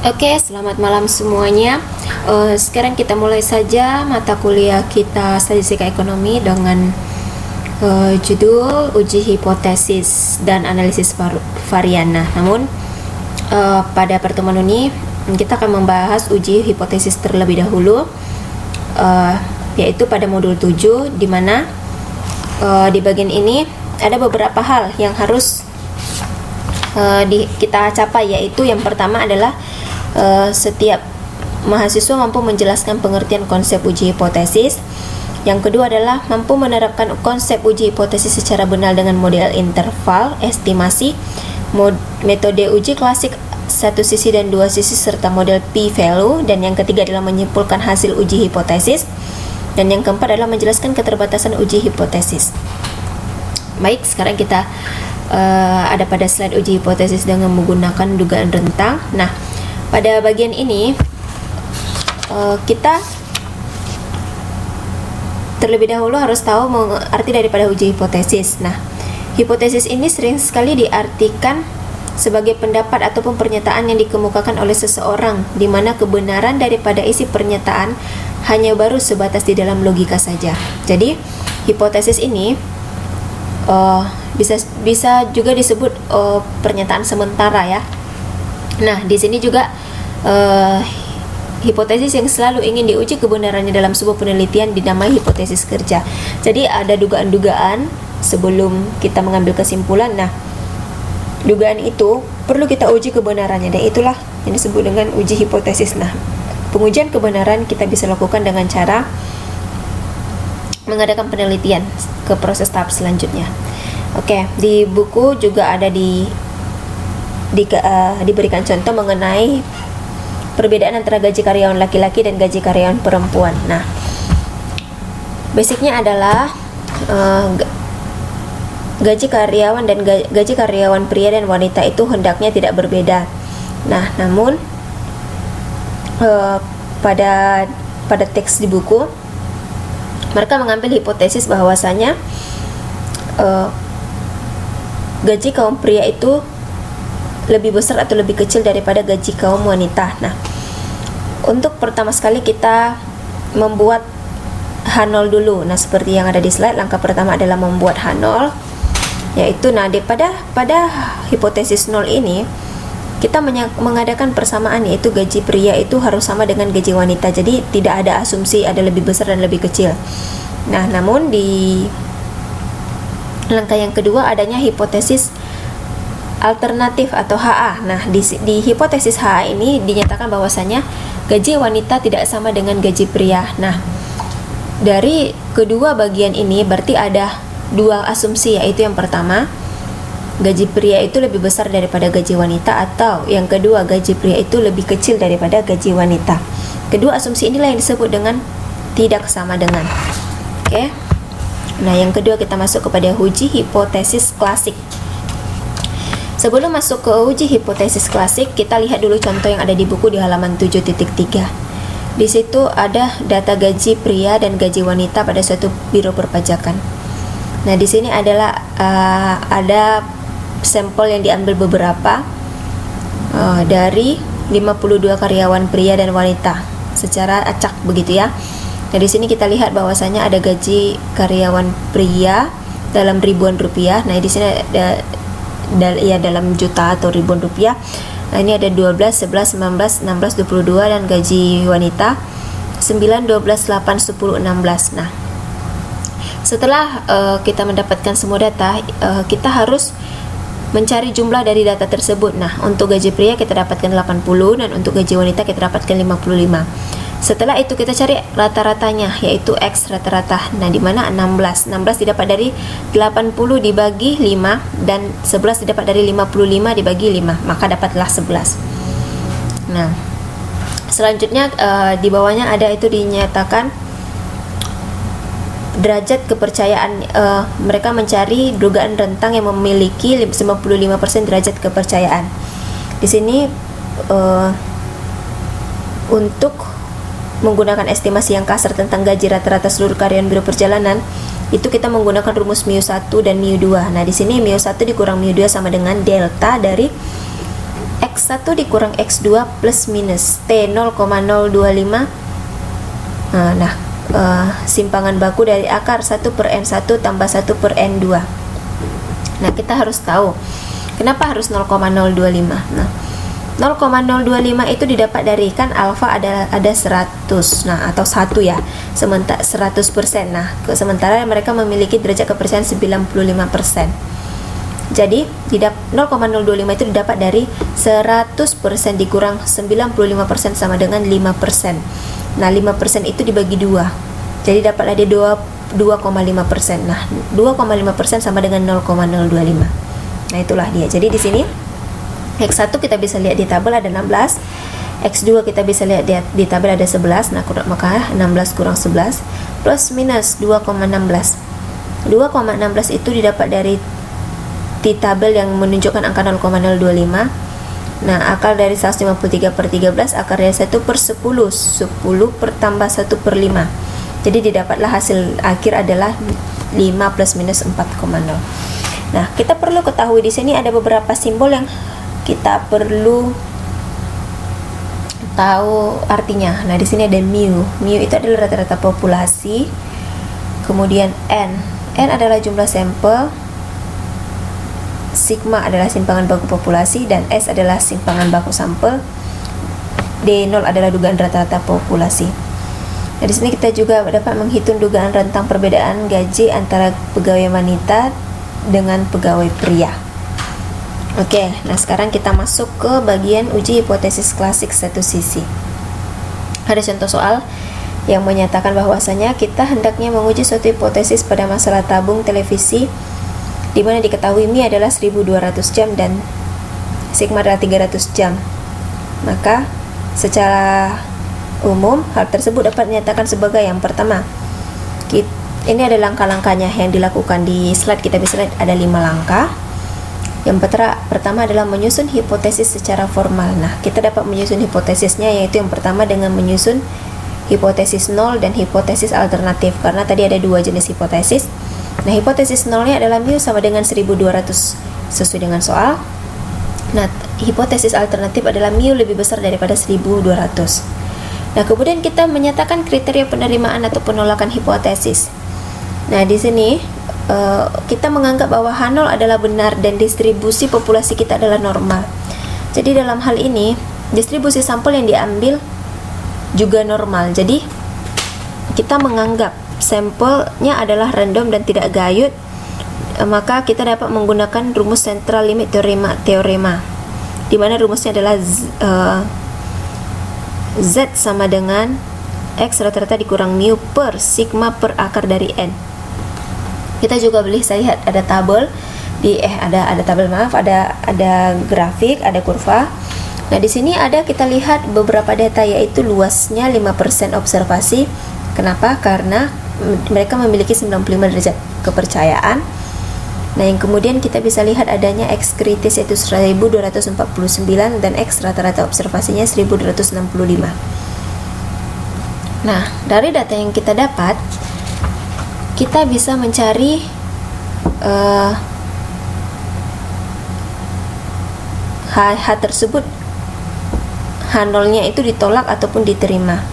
Oke, selamat malam semuanya. Sekarang kita mulai saja mata kuliah kita Statistika Ekonomi dengan judul Uji Hipotesis dan Analisis Varian. Namun pada pertemuan ini kita akan membahas uji hipotesis terlebih dahulu, yaitu pada modul 7, di mana di bagian ini ada beberapa hal yang harus kita capai, yaitu yang pertama adalah setiap mahasiswa mampu menjelaskan pengertian konsep uji hipotesis. Yang kedua adalah mampu menerapkan konsep uji hipotesis secara benar dengan model interval, estimasi, metode uji klasik satu sisi dan dua sisi, serta model p-value. Dan yang ketiga adalah menyimpulkan hasil uji hipotesis. Dan yang keempat adalah menjelaskan keterbatasan uji hipotesis. Baik, sekarang kita ada pada slide uji hipotesis dengan menggunakan dugaan rentang. Nah, pada bagian ini kita terlebih dahulu harus tahu arti daripada uji hipotesis. Nah, hipotesis ini sering sekali diartikan sebagai pendapat ataupun pernyataan yang dikemukakan oleh seseorang, di mana kebenaran daripada isi pernyataan hanya baru sebatas di dalam logika saja. Jadi, hipotesis ini bisa juga disebut pernyataan sementara, ya. Nah, di sini juga hipotesis yang selalu ingin diuji kebenarannya dalam sebuah penelitian dinamai hipotesis kerja. Jadi ada dugaan-dugaan sebelum kita mengambil kesimpulan. Nah, dugaan itu perlu kita uji kebenarannya, dan itulah yang disebut dengan uji hipotesis. Nah, pengujian kebenaran kita bisa lakukan dengan cara mengadakan penelitian ke proses tahap selanjutnya. Oke, di buku juga ada diberikan contoh mengenai perbedaan antara gaji karyawan laki-laki dan gaji karyawan perempuan. Nah, basicnya adalah gaji karyawan dan gaji karyawan pria dan wanita itu hendaknya tidak berbeda. Nah, namun pada teks di buku mereka mengambil hipotesis bahwasanya gaji kaum pria itu lebih besar atau lebih kecil daripada gaji kaum wanita. Nah, untuk pertama sekali kita membuat H0 dulu. Nah, seperti yang ada di slide, langkah pertama adalah membuat H0, yaitu pada hipotesis 0 ini kita mengadakan persamaan, yaitu gaji pria itu harus sama dengan gaji wanita. Jadi tidak ada asumsi ada lebih besar dan lebih kecil. Nah, namun di langkah yang kedua adanya hipotesis alternatif atau HA. Nah, di hipotesis HA ini dinyatakan bahwasanya gaji wanita tidak sama dengan gaji pria. Nah, dari kedua bagian ini berarti ada dua asumsi, yaitu yang pertama, gaji pria itu lebih besar daripada gaji wanita, atau yang kedua, gaji pria itu lebih kecil daripada gaji wanita. Kedua asumsi inilah yang disebut dengan tidak sama dengan. Oke. Nah, yang kedua kita masuk kepada uji hipotesis klasik. Sebelum masuk ke uji hipotesis klasik, kita lihat dulu contoh yang ada di buku di halaman 7.3. Di situ ada data gaji pria dan gaji wanita pada suatu biro perpajakan. Nah, di sini adalah ada sampel yang diambil beberapa dari 52 karyawan pria dan wanita secara acak begitu, ya. Nah, di sini kita lihat bahwasanya ada gaji karyawan pria dalam ribuan rupiah. Nah, di sini ada dalam juta atau ribuan rupiah. Nah, ini ada 12, 11, 19, 16, 22, dan gaji wanita 9, 12, 8, 10, 16. Nah, setelah kita mendapatkan semua data, kita harus mencari jumlah dari data tersebut. Nah, untuk gaji pria kita dapatkan 80, dan untuk gaji wanita kita dapatkan 55. Setelah itu kita cari rata-ratanya, yaitu X rata-rata. Nah, di mana 16 didapat dari 80 dibagi 5, dan 11 didapat dari 55 dibagi 5, maka dapatlah 11. Nah, selanjutnya di bawahnya ada itu dinyatakan derajat kepercayaan. Mereka mencari dugaan rentang yang memiliki 95% derajat kepercayaan. Di sini untuk menggunakan estimasi yang kasar tentang gaji rata-rata seluruh karyawan biro perjalanan, itu kita menggunakan rumus mu1 dan mu2. Nah, di sini mu1 dikurang mu2 sama dengan delta dari X X1 dikurang X2 plus minus T 0,025. Simpangan baku dari akar 1 per N1 tambah 1 per N2. Nah, kita harus tahu kenapa harus 0,025. Nah, 0,025 itu didapat dari, kan alfa ada 100, nah, atau 1 ya, sementara 100%. Nah, sementara mereka memiliki derajat kepercayaan 95%. Jadi 0,025 itu didapat dari 100% dikurang 95% sama dengan 5%. Nah, 5% itu dibagi 2. Jadi dapatlah dia 2,5%. Nah, 2,5% sama dengan 0,025. Nah, itulah dia. Jadi di sini X1 kita bisa lihat di tabel ada 16. X2 kita bisa lihat di tabel ada 11. Nah, maka 16 kurang 11 plus minus 2,16. 2,16 itu didapat dari di tabel yang menunjukkan angka 0,025. Nah, akar dari 153 per 13, akar dari 1 per 10, 10 per tambah 1 per 5. Jadi didapatlah hasil akhir adalah 5 plus minus 4,0. Nah, kita perlu ketahui di sini ada beberapa simbol yang kita perlu tahu artinya. Nah, di sini ada mu. Mu itu adalah rata-rata populasi. Kemudian N adalah jumlah sampel. Sigma adalah simpangan baku populasi dan S adalah simpangan baku sampel. D0 adalah dugaan rata-rata populasi. Nah, di sini kita juga dapat menghitung dugaan rentang perbedaan gaji antara pegawai wanita dengan pegawai pria. Oke, nah sekarang kita masuk ke bagian uji hipotesis klasik satu sisi. Ada contoh soal yang menyatakan bahwasanya kita hendaknya menguji suatu hipotesis pada masalah tabung televisi di mana diketahui Mi adalah 1200 jam dan Sigma adalah 300 jam. Maka secara umum hal tersebut dapat dinyatakan sebagai yang pertama. Ini ada langkah-langkahnya yang dilakukan di slide, kita bisa lihat ada 5 langkah. Yang pertama adalah menyusun hipotesis secara formal. Nah, kita dapat menyusun hipotesisnya, yaitu yang pertama dengan menyusun hipotesis nol dan hipotesis alternatif, karena tadi ada 2 jenis hipotesis. Nah, hipotesis nolnya adalah mu sama dengan 1200 sesuai dengan soal. Nah, hipotesis alternatif adalah mu lebih besar daripada 1200. Nah, kemudian kita menyatakan kriteria penerimaan atau penolakan hipotesis. Nah, di sini kita menganggap bahwa H0 adalah benar dan distribusi populasi kita adalah normal. Jadi dalam hal ini distribusi sampel yang diambil juga normal. Jadi kita menganggap sampelnya adalah random dan tidak gayut, maka kita dapat menggunakan rumus central limit teorema, di mana rumusnya adalah Z sama dengan X rata-rata dikurang mu per sigma per akar dari N. Kita juga bisa lihat ada tabel ada grafik, ada kurva. Nah, di sini kita lihat beberapa data, yaitu luasnya 5% observasi. Kenapa? Karena mereka memiliki 95 derajat kepercayaan. Nah, yang kemudian kita bisa lihat adanya X kritis yaitu 1249 dan X rata-rata observasinya 1265. Nah, dari data yang kita dapat, kita bisa mencari H tersebut, H0-nya itu ditolak ataupun diterima.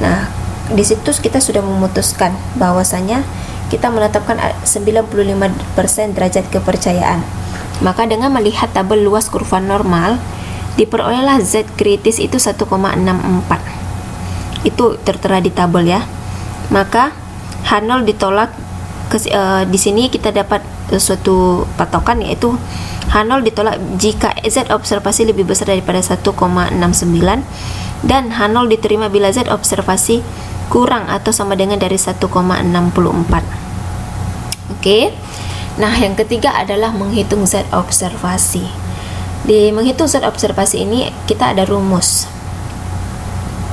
Nah, di situ kita sudah memutuskan bahwasanya kita menetapkan 95% derajat kepercayaan. Maka dengan melihat tabel luas kurva normal, diperolehlah Z kritis itu 1,64. Itu tertera di tabel ya. Maka H0 ditolak. Di sini kita dapat suatu patokan, yaitu H0 ditolak jika Z observasi lebih besar daripada 1,69 dan H0 diterima bila Z observasi kurang atau sama dengan dari 1,64. Oke. Nah, yang ketiga adalah menghitung Z observasi. Di menghitung Z observasi ini kita ada rumus.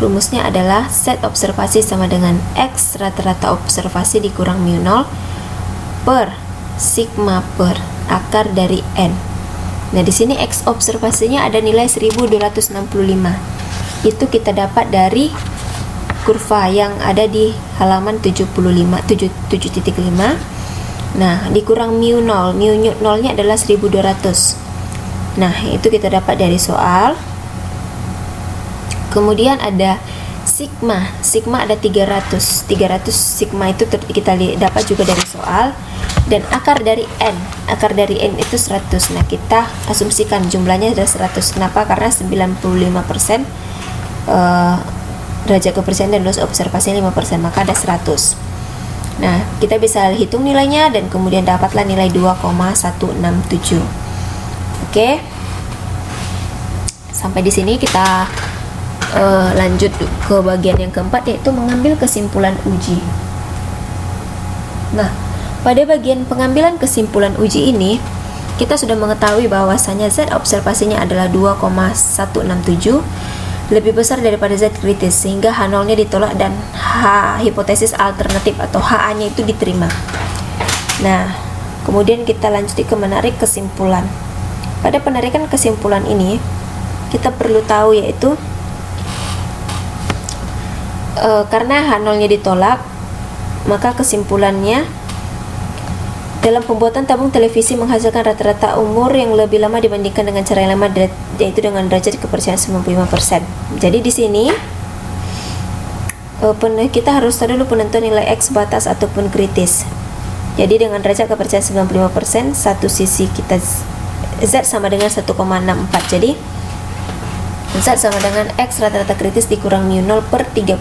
Rumusnya adalah Z observasi sama dengan X rata-rata observasi dikurang mu 0 per sigma per akar dari N. Nah, di sini X observasinya ada nilai 1265. Itu kita dapat dari kurva yang ada di halaman 7.5. Nah, dikurang mu 0. Mu 0-nya adalah 1200. Nah, itu kita dapat dari soal. Kemudian ada sigma. Sigma ada 300. 300 sigma itu kita dapat juga dari soal. Dan akar dari n. Akar dari n itu 100. Nah, kita asumsikan jumlahnya ada 100. Kenapa? Karena 95% derajat kepercayaan dan lulus observasi 5%, maka ada 100. Nah, kita bisa hitung nilainya dan kemudian dapatlah nilai 2,167. Oke. Sampai di sini kita lanjut ke bagian yang keempat, yaitu mengambil kesimpulan uji. Nah, pada bagian pengambilan kesimpulan uji ini, kita sudah mengetahui bahwasanya Z observasinya adalah 2,167, lebih besar daripada Z kritis, sehingga H0-nya ditolak dan hipotesis alternatif atau HA-nya itu diterima. Nah, kemudian kita lanjut ke menarik kesimpulan. Pada penarikan kesimpulan ini, kita perlu tahu yaitu karena H0-nya ditolak, maka kesimpulannya dalam pembuatan tabung televisi menghasilkan rata-rata umur yang lebih lama dibandingkan dengan cara yang lama, yaitu dengan derajat kepercayaan 95%. Jadi di sini kita harus tahu dulu penentuan nilai X batas ataupun kritis. Jadi dengan derajat kepercayaan 95%, satu sisi kita Z sama dengan 1,64. Jadi Z sama dengan X rata-rata kritis dikurang mu 0 per 30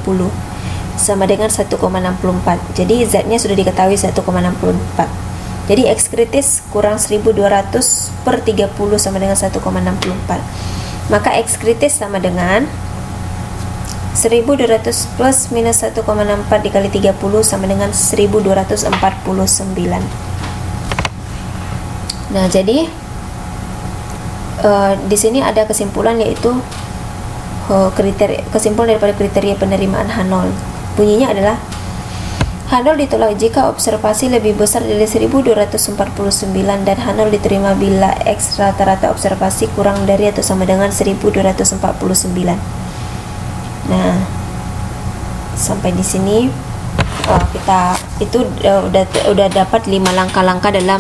sama dengan 1,64. Jadi Z nya sudah diketahui 1,64. Jadi X kritis kurang 1200 per 30 sama dengan 1,64. Maka X kritis sama dengan 1200 plus minus 1,64 dikali 30 sama dengan 1249. Nah, jadi di sini ada kesimpulan, yaitu kesimpulan daripada kriteria penerimaan H0. Bunyinya adalah H0 ditolak jika observasi lebih besar dari 1249 dan H0 diterima bila X rata-rata observasi kurang dari atau sama dengan 1249. Nah, sampai di sini kita itu udah dapat 5 langkah-langkah dalam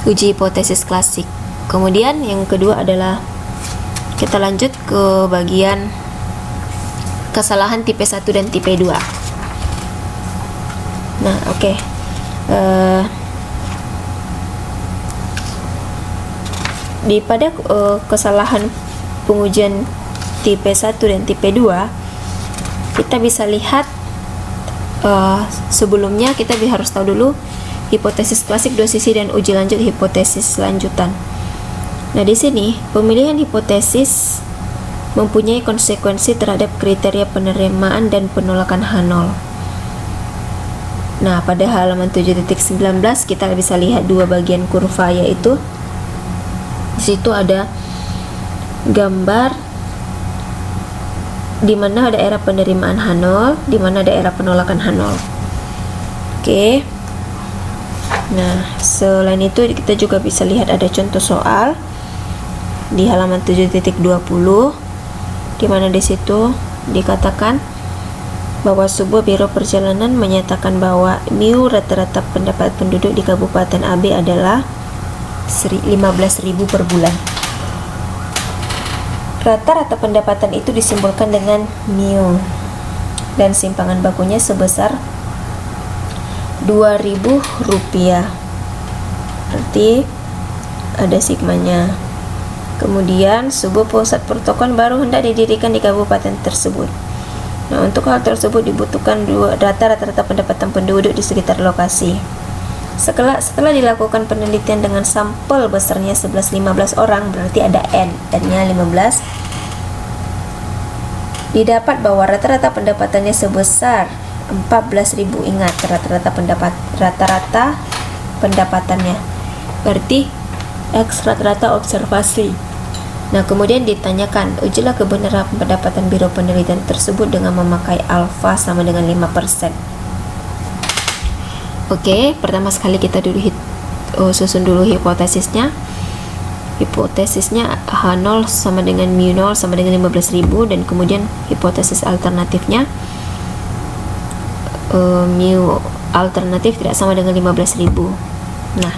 uji hipotesis klasik. Kemudian yang kedua adalah kita lanjut ke bagian kesalahan tipe 1 dan tipe 2. Nah, oke. Pada kesalahan pengujian tipe 1 dan tipe 2, kita bisa lihat sebelumnya kita harus tahu dulu hipotesis klasik 2 sisi dan uji lanjut hipotesis lanjutan. Nah, di sini pemilihan hipotesis mempunyai konsekuensi terhadap kriteria penerimaan dan penolakan H0. Nah, pada halaman 7.19 kita bisa lihat dua bagian kurva, yaitu di situ ada gambar di mana daerah penerimaan H0, di mana daerah penolakan H0. Oke. Nah, selain itu kita juga bisa lihat ada contoh soal di halaman 7.20, di mana di situ dikatakan bahwa sebuah biro perjalanan menyatakan bahwa mu rata-rata pendapat penduduk di Kabupaten AB adalah 15.000 per bulan. Rata-rata pendapatan itu disimbolkan dengan mu dan simpangan bakunya sebesar Rp2.000. Berarti ada sigmanya. Kemudian sebuah pusat pertokoan baru hendak didirikan di kabupaten tersebut. Nah, untuk hal tersebut dibutuhkan rata-rata pendapatan penduduk di sekitar lokasi. Setelah dilakukan penelitian dengan sampel besarnya 11-15 orang, berarti ada N, N-nya 15. Didapat bahwa rata-rata pendapatannya sebesar 14.000. Ingat, rata-rata pendapatannya. Berarti X rata-rata observasi. Nah, kemudian ditanyakan, ujilah kebenaran pendapatan biro penelitian tersebut dengan memakai alfa sama dengan 5%. Oke, pertama sekali kita dulu susun dulu hipotesisnya. Hipotesisnya H0 sama dengan mu 0 sama dengan 15.000, dan kemudian hipotesis alternatifnya mu alternatif tidak sama dengan 15.000. Nah,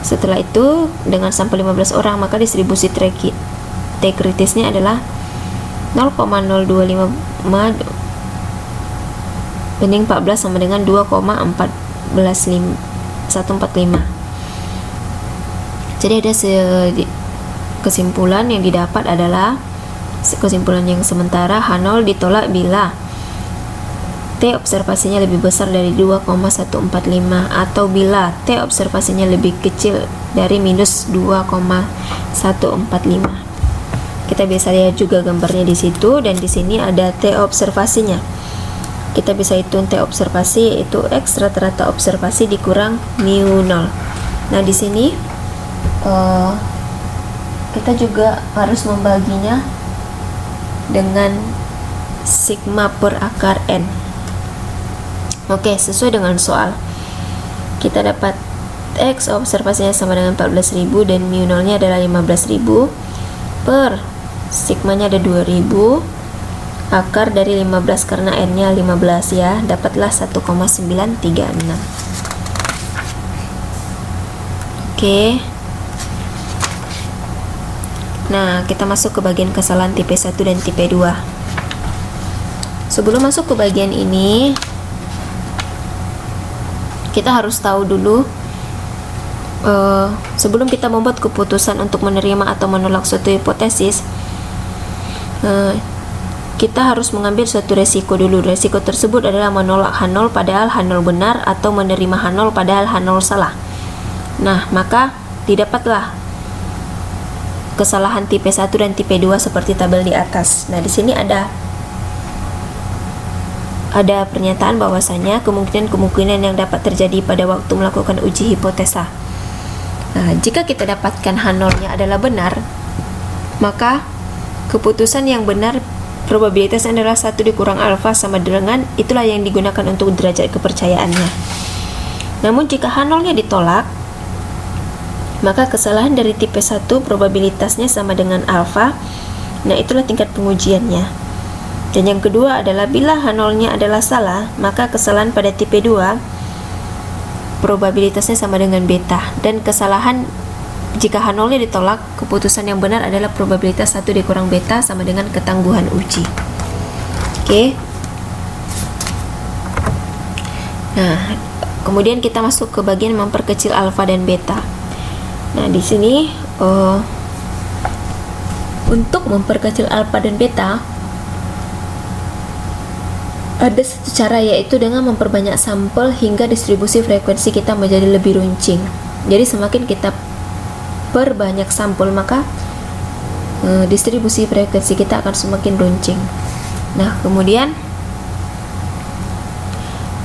Setelah itu dengan sampel 15 orang, maka distribusi T kritisnya adalah 0,025 banding 14 sama dengan 2,145. Jadi ada kesimpulan yang didapat adalah kesimpulan yang sementara, H0 ditolak bila T observasinya lebih besar dari 2,145 atau bila T observasinya lebih kecil dari minus 2,145. Kita bisa lihat juga gambarnya di situ, dan di sini ada T observasinya. Kita bisa hitung T observasi, yaitu X rata-rata observasi dikurang mu 0. Nah, di sini kita juga harus membaginya dengan sigma per akar N. Oke, sesuai dengan soal, kita dapat X observasinya sama dengan 14.000 dan mu 0 nya adalah 15.000 per sigmanya ada 2.000 akar dari 15 karena N nya 15 ya, dapatlah 1,936. Oke. Nah, kita masuk ke bagian kesalahan tipe 1 dan tipe 2. Sebelum masuk ke bagian ini, kita harus tahu dulu, sebelum kita membuat keputusan untuk menerima atau menolak suatu hipotesis, kita harus mengambil suatu resiko dulu. Resiko tersebut adalah menolak H0 padahal H0 benar atau menerima H0 padahal H0 salah. Nah, maka didapatlah kesalahan tipe 1 dan tipe 2 seperti tabel di atas. Nah, di sini ada pernyataan bahwasanya kemungkinan yang dapat terjadi pada waktu melakukan uji hipotesa. Nah, jika kita dapatkan H0-nya adalah benar, maka keputusan yang benar probabilitasnya adalah 1 dikurang alfa sama dengan itulah yang digunakan untuk derajat kepercayaannya. Namun jika H0-nya ditolak, maka kesalahan dari tipe 1 probabilitasnya sama dengan alfa. Nah, itulah tingkat pengujiannya. Dan yang kedua adalah bila H0-nya adalah salah, maka kesalahan pada tipe 2 probabilitasnya sama dengan beta. Dan kesalahan jika H0-nya ditolak, keputusan yang benar adalah probabilitas 1 dikurang beta sama dengan ketangguhan uji. Oke. Nah, kemudian kita masuk ke bagian memperkecil alfa dan beta. Nah, di sini untuk memperkecil alfa dan beta ada satu cara, yaitu dengan memperbanyak sampel hingga distribusi frekuensi kita menjadi lebih runcing. Jadi semakin kita perbanyak sampel, maka distribusi frekuensi kita akan semakin runcing. Nah, kemudian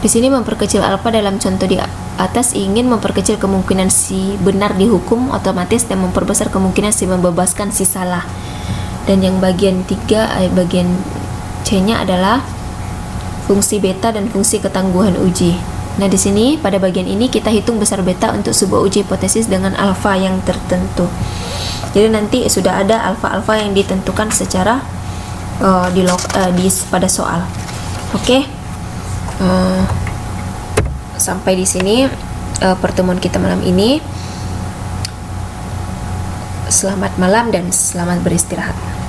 di sini memperkecil alfa dalam contoh di atas ingin memperkecil kemungkinan si benar dihukum otomatis dan memperbesar kemungkinan si membebaskan si salah. Dan yang bagian 3, bagian C-nya adalah fungsi beta dan fungsi ketangguhan uji. Nah, di sini pada bagian ini kita hitung besar beta untuk sebuah uji hipotesis dengan alfa yang tertentu. Jadi nanti sudah ada alfa-alfa yang ditentukan secara pada soal. Oke. Sampai di sini pertemuan kita malam ini. Selamat malam dan selamat beristirahat.